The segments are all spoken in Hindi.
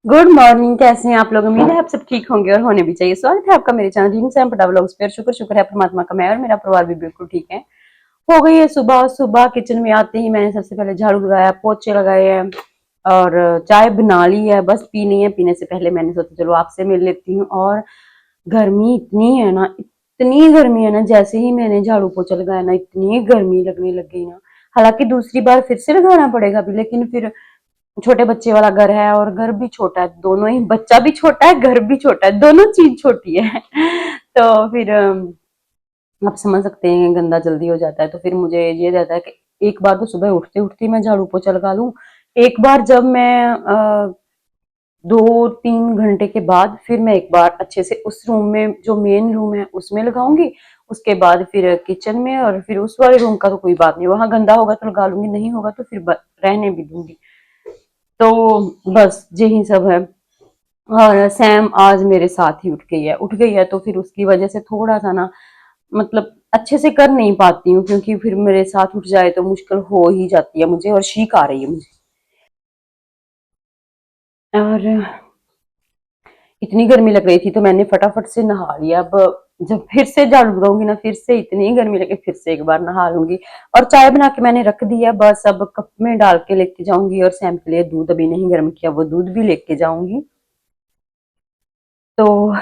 Good morning. कैसे हैं आप लोग? उम्मीद है आप सब ठीक होंगे और होने भी चाहिए। स्वागत है आपका मेरे चैनल ड्रीम सैम पटा व्लॉग्स पर। शुक्र शुक्र है परमात्मा का, मैं और मेरा परिवार भी बिल्कुल ठीक है। हो गई है सुबह। सुबह किचन में आते ही मैंने सबसे पहले झाड़ू लगाया, पोछे लगाए हैं और चाय बना ली है। बस पीनी है। पीने से पहले मैंने सोचा चलो आपसे मिल लेती हूँ। और गर्मी इतनी है ना, इतनी गर्मी है ना, जैसे ही मैंने झाड़ू पोछा लगाया ना इतनी गर्मी लगने लग गई ना। हालांकि दूसरी बार फिर से लगाना पड़ेगा अभी, लेकिन फिर छोटे बच्चे वाला घर है और घर भी छोटा है, दोनों ही, बच्चा भी छोटा है, घर भी छोटा है, दोनों चीज छोटी है। तो फिर आप समझ सकते हैं गंदा जल्दी हो जाता है। तो फिर मुझे ये रहता है कि एक बार तो सुबह उठते उठते मैं झाड़ू पोछा लगा लूं। एक बार जब मैं 2-3 घंटे के बाद फिर मैं एक बार अच्छे से उस रूम में, जो मेन रूम है उसमें लगाऊंगी। उसके बाद फिर किचन में, और फिर उस वाले रूम का तो कोई बात नहीं, वहां गंदा होगा तो लगा लूंगी, नहीं होगा तो फिर रहने भी दूंगी। तो बस यही सब है। और सैम आज मेरे साथ ही उठ गई है तो फिर उसकी वजह से थोड़ा सा ना, मतलब अच्छे से कर नहीं पाती हूँ, क्योंकि फिर मेरे साथ उठ जाए तो मुश्किल हो ही जाती है मुझे, और शीख आ रही है मुझे। और इतनी गर्मी लग रही थी तो मैंने फटाफट से नहा लिया। अब जब फिर से झाड़ू लगाऊंगी ना, फिर से इतनी गर्मी लगे, फिर से एक बार नहा लूंगी। और चाय बना के मैंने रख दी है, बस अब कप में डाल के लेके जाऊंगी। और सैम के लिए दूध अभी नहीं गर्म किया, वो दूध भी लेके जाऊंगी। तो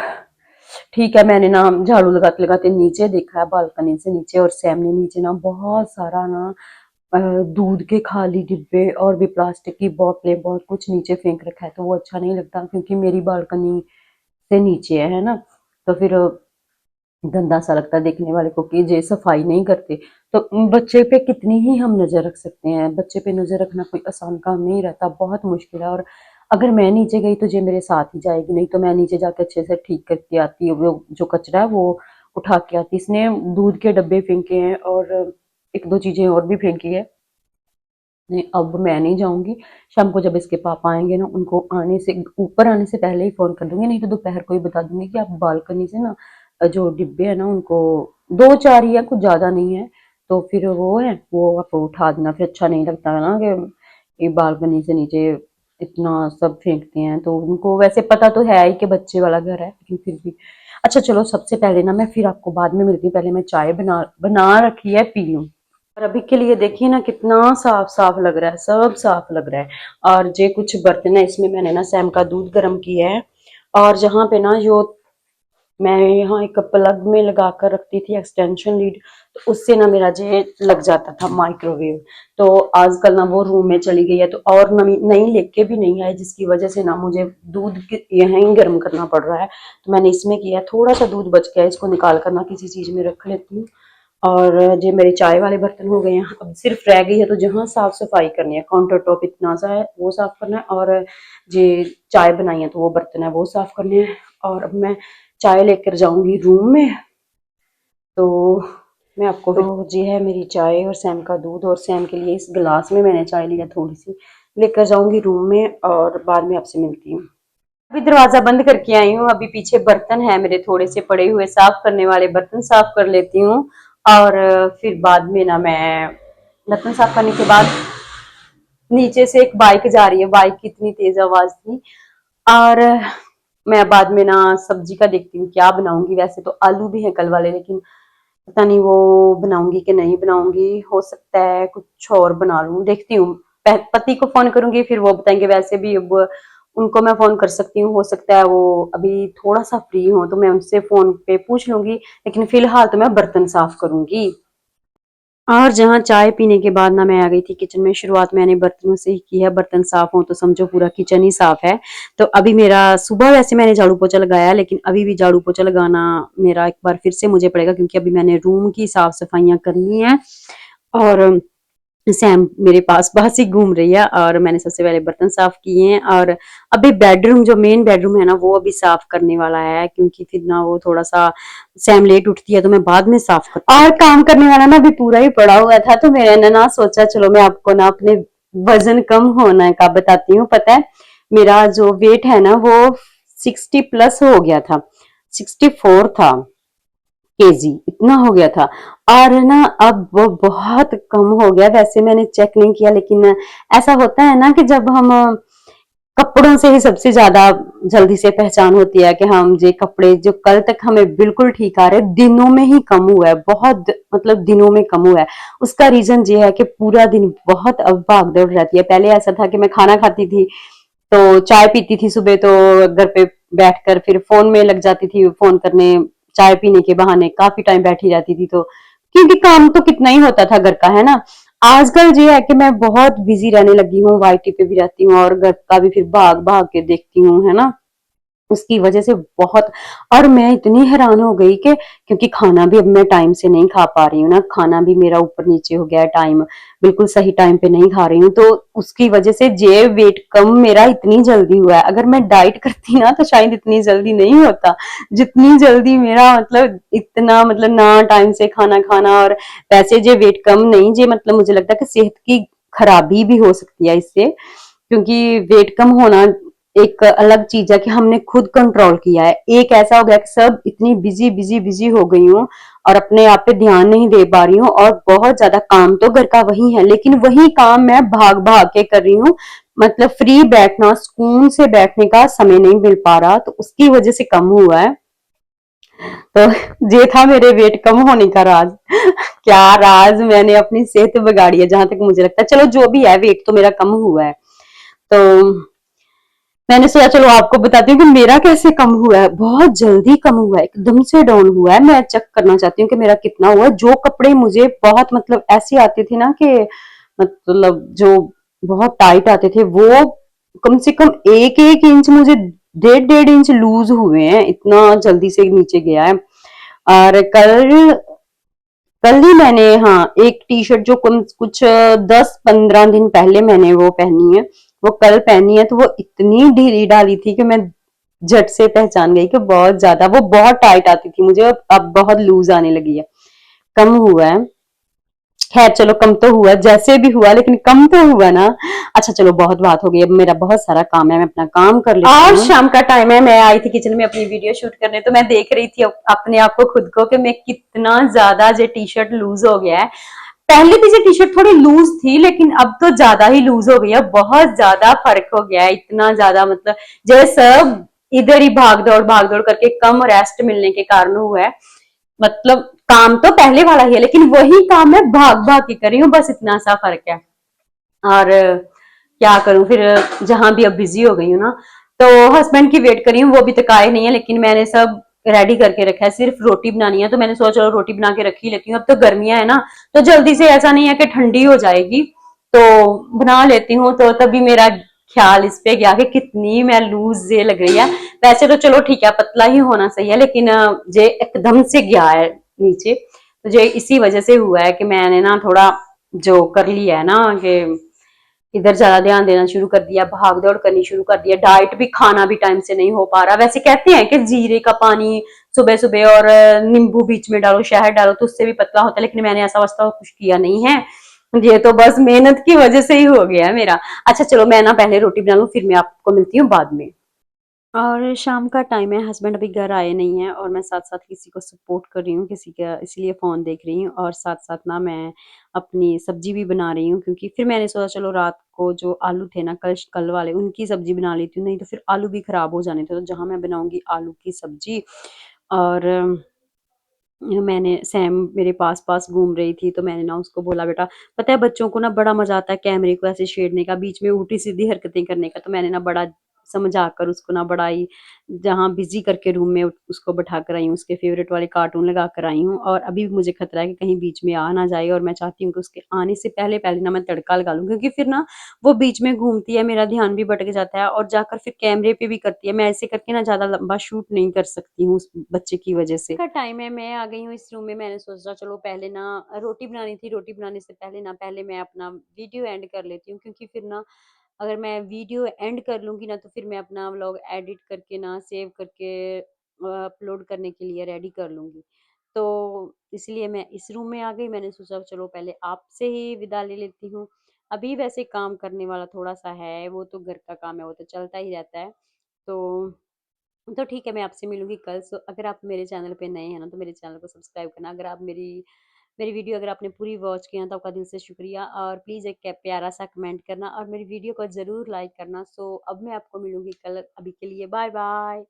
ठीक है। मैंने ना झाड़ू लगाते लगाते नीचे देखा है, बालकनी से नीचे, और सैम ने नीचे ना बहुत सारा ना दूध के खाली डिब्बे और भी प्लास्टिक की बोतलें बहुत कुछ नीचे फेंक रखा है। तो वो अच्छा नहीं लगता, क्योंकि मेरी बालकनी से नीचे है ना। तो फिर गंदा सा लगता है देखने वाले को कि ये सफाई नहीं करते। तो बच्चे पे कितनी ही हम नजर रख सकते हैं? बच्चे पे नजर रखना कोई आसान काम नहीं रहता, बहुत मुश्किल है। और अगर मैं नीचे गई तो ये मेरे साथ ही जाएगी, नहीं तो मैं नीचे जाके अच्छे से ठीक करके आती, वो जो कचरा है वो उठा के आती। इसने दूध के डब्बे फेंके हैं और एक दो चीजें और भी फेंकी है। नहीं, अब मैं नहीं जाऊंगी। शाम को जब इसके पापा आएंगे ना, उनको आने से, ऊपर आने से पहले ही फोन कर दूंगी, नहीं तो दोपहर को ही बता दूंगी कि आप बालकनी से ना जो डिब्बे है ना, उनको दो चार ही है, कुछ ज्यादा नहीं है। तो फिर वो है, वो आप उठा देना। फिर अच्छा नहीं लगता है ना कि ये बालकनी से नीचे इतना सब फेंकते हैं। तो उनको वैसे पता तो है ही कि बच्चे वाला घर है, लेकिन फिर भी। अच्छा चलो, सबसे पहले ना मैं फिर आपको बाद में मिलती हूँ, पहले मैं चाय बना बना रखी है, पी लूँ। और अभी के लिए देखिए ना कितना साफ साफ लग रहा है, सब साफ लग रहा है। और ये कुछ बर्तन है, इसमें मैंने ना सैम का दूध गर्म किया है। और जहाँ पे ना जो मैं यहाँ एक प्लग में लगा कर रखती थी एक्सटेंशन लीड, तो उससे ना मेरा जे लग जाता था माइक्रोवेव। तो आजकल ना वो रूम में चली गई है, तो और नई नई लेके भी नहीं आई, जिसकी वजह से ना मुझे दूध यहीं गर्म करना पड़ रहा है। तो मैंने इसमें किया, थोड़ा सा दूध बच गया, इसको निकाल कर ना किसी चीज में रख लेती हूँ। और जो मेरे चाय वाले बर्तन हो गए हैं, अब सिर्फ रह गई है तो जहाँ साफ सफाई करनी है, काउंटर टॉप इतना सा है वो साफ करना है, और जो चाय बनाई है तो वो बर्तन है वो साफ करने हैं। और अब मैं चाय लेकर जाऊंगी रूम में। तो मैं आपको, तो जी है मेरी चाय और सैम का दूध, और सैम के लिए इस गिलास में मैंने चाय लिया थोड़ी सी, लेकर जाऊंगी रूम में और बाद में आपसे मिलती हूँ। अभी दरवाजा बंद करके आई हूँ। अभी पीछे बर्तन है मेरे थोड़े से पड़े हुए, साफ करने वाले बर्तन साफ कर लेती हूँ। और फिर बाद में ना मैं बर्तन साफ करने के बाद, नीचे से एक बाइक जा रही है, बाइक की इतनी तेज आवाज थी। और मैं बाद में ना सब्जी का देखती हूँ क्या बनाऊंगी। वैसे तो आलू भी है कल वाले, लेकिन पता नहीं वो बनाऊंगी कि नहीं बनाऊंगी, हो सकता है कुछ और बना लूं, देखती हूँ। पति को फोन करूंगी, फिर वो बताएंगे। वैसे भी अब उनको मैं फोन कर सकती हूँ, हो सकता है वो अभी थोड़ा सा फ्री हो तो मैं उनसे फोन पे पूछ लूंगी, लेकिन फिलहाल तो मैं बर्तन साफ करूंगी। और जहाँ चाय पीने के बाद ना मैं आ गई थी किचन में। शुरुआत मैंने बर्तनों से ही की है, बर्तन साफ हो तो समझो पूरा किचन ही साफ है। तो अभी मेरा सुबह, वैसे मैंने झाड़ू पोछा लगाया, लेकिन अभी भी झाड़ू पोछा लगाना मेरा एक बार फिर से मुझे पड़ेगा, क्योंकि अभी मैंने रूम की साफ सफाइयां करनी है। और सैम मेरे पास पास ही घूम रही है, और मैंने सबसे पहले बर्तन साफ किए हैं। और अभी बेडरूम, जो मेन बेडरूम है ना, वो अभी साफ करने वाला है, क्योंकि फिर ना वो थोड़ा सा, सैम लेट उठती है तो मैं बाद में साफ करती हूँ। और काम करने वाला ना अभी पूरा ही पड़ा हुआ था, तो मैंने ना सोचा चलो मैं आपको ना अपने वजन कम होने का बताती हूँ। पता है मेरा जो वेट है ना, वो 60+ हो गया था, 64 था केजी, इतना हो गया था। और ना अब वो बहुत कम हो गया। वैसे मैंने चेक नहीं किया, लेकिन ऐसा होता है ना कि जब हम कपड़ों से ही सबसे ज्यादा जल्दी से पहचान होती है कि हम ये कपड़े जो कल तक हमें बिल्कुल ठीक आ रहे दिनों में ही कम हुआ है, बहुत मतलब दिनों में कम हुआ है। उसका रीजन ये है कि पूरा दिन बहुत अब भाग दौड़ रहती है। पहले ऐसा था कि मैं खाना खाती थी तो चाय पीती थी सुबह, तो घर पे बैठकर फिर फोन में लग जाती थी, फोन करने, चाय पीने के बहाने काफी टाइम बैठी रहती थी, तो क्योंकि काम तो कितना ही होता था घर का, है ना। आजकल ये है कि मैं बहुत बिजी रहने लगी हूँ, वाईटी पे भी रहती हूँ और घर का भी फिर भाग भाग के देखती हूँ, है ना। उसकी वजह से बहुत, और मैं इतनी हैरान हो गई कि क्योंकि खाना भी अब मैं टाइम से नहीं खा पा रही हूँ ना, खाना भी मेरा ऊपर नीचे हो गया है, टाइम बिल्कुल सही टाइम पे नहीं खा रही हूँ, तो उसकी वजह से जे वेट कम मेरा इतनी जल्दी हुआ है। अगर मैं डाइट करती ना तो शायद इतनी जल्दी नहीं होता जितनी जल्दी मेरा, मतलब इतना, मतलब ना टाइम से खाना खाना, और वैसे जे वेट कम नहीं, जे मतलब मुझे लगता है कि सेहत की खराबी भी हो सकती है इससे, क्योंकि वेट कम होना एक अलग चीज है कि हमने खुद कंट्रोल किया है। एक ऐसा हो गया कि सब इतनी बिजी बिजी बिजी हो गई हूँ और अपने आप पे ध्यान नहीं दे पा रही हूँ, और बहुत ज्यादा काम तो घर का वही है, लेकिन वही काम मैं भाग भाग के कर रही हूँ। मतलब फ्री बैठना, सुकून से बैठने का समय नहीं मिल पा रहा, तो उसकी वजह से कम हुआ है। तो ये था मेरे वेट कम होने का राज। क्या राज, मैंने अपनी सेहत बिगाड़ी है जहां तक मुझे लगता है। चलो जो भी है, वेट तो मेरा कम हुआ है। तो मैंने सोचा चलो आपको बताती हूँ कि मेरा कैसे कम हुआ है। बहुत जल्दी कम हुआ है, एकदम से डाउन हुआ है। मैं चेक करना चाहती हूँ कि मेरा कितना हुआ है। जो कपड़े मुझे बहुत मतलब ऐसे आते थे ना कि मतलब जो बहुत टाइट आते थे, वो कम से कम एक एक इंच मुझे, डेढ़ डेढ़ इंच लूज हुए हैं, इतना जल्दी से नीचे गया है। और कल ही मैंने, हाँ, एक टी शर्ट जो कुछ 10-15 दिन पहले मैंने वो पहनी है, वो कल पहनी है, तो वो इतनी ढीली डाली थी कि मैं झट से पहचान गई कि बहुत ज्यादा, वो बहुत टाइट आती थी मुझे, अब बहुत लूज आने लगी है। कम हुआ है। खैर चलो, कम तो हुआ, जैसे भी हुआ, लेकिन कम तो हुआ ना। अच्छा चलो, बहुत बात हो गई, अब मेरा बहुत सारा काम है, मैं अपना काम कर लेती हूँ। और शाम का टाइम है, मैं आई थी किचन में अपनी वीडियो शूट करने, तो मैं देख रही थी अपने आप को, खुद को, कि मैं कितना ज्यादा जो टी शर्ट लूज हो गया है। पहले भी जो टी शर्ट थोड़ी लूज थी, लेकिन अब तो ज्यादा ही लूज हो गई है, बहुत ज्यादा फर्क हो गया है, इतना ज्यादा, मतलब जैसे सब इधर ही भाग दौड़ करके कम रेस्ट मिलने के कारण हुआ है। मतलब काम तो पहले वाला ही है, लेकिन वही काम मैं भाग भाग के कर रही हूँ, बस इतना सा फर्क है। और क्या करूं फिर, जहां भी अब बिजी हो गई हूँ ना, तो हस्बैंड की वेट कर रही हूँ, वो भी तक आए नहीं है, लेकिन मैंने सब रेडी करके रखा है, सिर्फ रोटी बनानी है, तो मैंने सोचा चलो रोटी बना के रख ही लेती हूँ। अब तो गर्मियां है ना, तो जल्दी से ऐसा नहीं है कि ठंडी हो जाएगी, तो बना लेती हूँ। तो तभी मेरा ख्याल इस पे गया कि कितनी मैं लूज ये लग रही है। वैसे तो चलो ठीक है, पतला ही होना सही है, लेकिन ये एकदम से गया है नीचे, तो ये इसी वजह से हुआ है कि मैंने ना थोड़ा जो कर लिया है ना, कि इधर ज्यादा ध्यान देना शुरू कर दिया, भाग दौड़ करनी शुरू कर दिया, डाइट भी, खाना भी टाइम से नहीं हो पा रहा। वैसे कहते हैं कि जीरे का पानी सुबह सुबह और नींबू बीच में डालो, शहद डालो, तो उससे भी पतला होता है, लेकिन मैंने ऐसा वस्ता कुछ किया नहीं है। ये तो बस मेहनत की वजह से ही हो गया है मेरा। अच्छा चलो, मैं ना पहले रोटी बना लूं, फिर मैं आपको मिलती हूँ बाद में। और शाम का टाइम है, हस्बैंड अभी घर आए नहीं हैं, और मैं साथ-साथ किसी को सपोर्ट कर रही हूँ, किसी का इसलिए फ़ोन देख रही हूँ, और साथ-साथ ना मैं अपनी सब्ज़ी भी बना रही हूँ, क्योंकि फिर मैंने सोचा चलो रात को जो आलू थे ना कल वाले, उनकी सब्ज़ी बना लेती हूँ, नहीं तो फिर आलू भी खराब हो जाने थे, तो जहाँ मैं बनाऊँगी आलू की सब्ज़ी। और मैंने सैम मेरे पास-पास घूम रही थी, तो मैंने ना उसको बोला, बेटा, पता है बच्चों को ना बड़ा मज़ा आता है कैमरे को ऐसे छेड़ने का, बीच में उल्टी-सीधी हरकतें करने का, तो मैंने ना बड़ा समझाकर उसको ना बड़ा ही जहाँ बिज़ी करके रूम में उसको बैठा कर आई हूँ, उसके फ़ेवरेट वाले कार्टून लगा कर आई हूँ, और अभी भी मुझे खतरा है कि कहीं बीच में आ ना जाए, और मैं चाहती हूँ कि उसके आने से पहले-पहले ना मैं तड़का लगा लूँ, क्योंकि फिर ना वो बीच में घूमती है, मेरा ध्यान भी भटक जाता है, और जाकर फिर कैमरे पे भी करती है। मैं ऐसे करके ना ज़्यादा लंबा शूट नहीं कर सकती हूँ उस बच्चे की वज़ह से। का टाइम है, मैं आ गई हूँ इस रूम में, मैंने सोचा चलो पहले ना रोटी बनानी थी, रोटी बनाने से पहले ना पहले मैं अपना वीडियो एंड कर लेती हूँ, क्योंकि फिर ना अगर मैं वीडियो एंड कर लूँगी ना, तो फिर मैं अपना व्लॉग एडिट करके ना सेव करके अपलोड करने के लिए रेडी कर लूँगी। तो इसलिए मैं इस रूम में आ गई, मैंने सोचा चलो पहले आपसे ही विदा ले लेती हूँ। अभी वैसे काम करने वाला थोड़ा-सा है, वो तो घर का काम है, वो तो चलता ही रहता है। तो ठीक है, मैं आपसे मिलूँगी कल। सो अगर आप मेरे चैनल पे नए हैं ना, तो मेरे चैनल को सब्सक्राइब करना। अगर आप मेरी मेरी वीडियो अगर आपने पूरी वॉच किया तो आपका दिल से शुक्रिया, और प्लीज़ एक प्यारा सा कमेंट करना और मेरी वीडियो को ज़रूर लाइक करना। सो अब मैं आपको मिलूंगी कल, अभी के लिए बाय बाय।